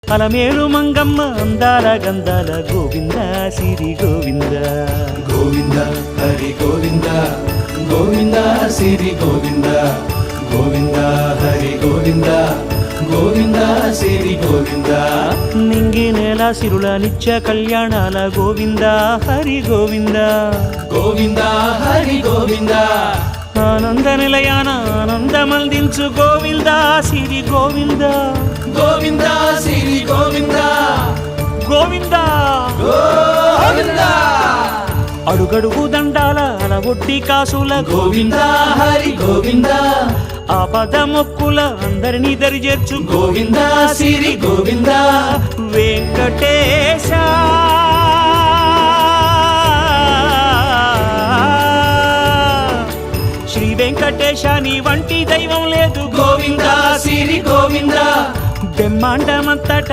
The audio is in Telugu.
అలమేలు మంగమ్మ అందాల గంధాల గోవింద సిరి గోవింద గోవింద హరి గోవింద గోవింద సిరి గోవింద గోవింద హరి గోవింద గోవింద సిరి గోవింద నింగి నేల సిరుల నిత్య కళ్యాణాల గోవింద హరి గోవింద గోవింద హరి గోవింద ఆనంద నిలయాన ఆనందమందించు గోవింద సిరి గోవింద గోవింద సిరి గోవింద గోవింద గోవింద అడుగడుగు దండాల అలవొట్టి కాసుల గోవింద హరి గోవింద ఆపద మొక్కుల అందరినీ దరిచేర్చు గోవింద సిరి గోవింద వెంకటేశ శ్రీ వెంకటేశ నీ వంటి దైవం లేదు గోవింద సిరి గోవింద బ్రహ్మాండమంతట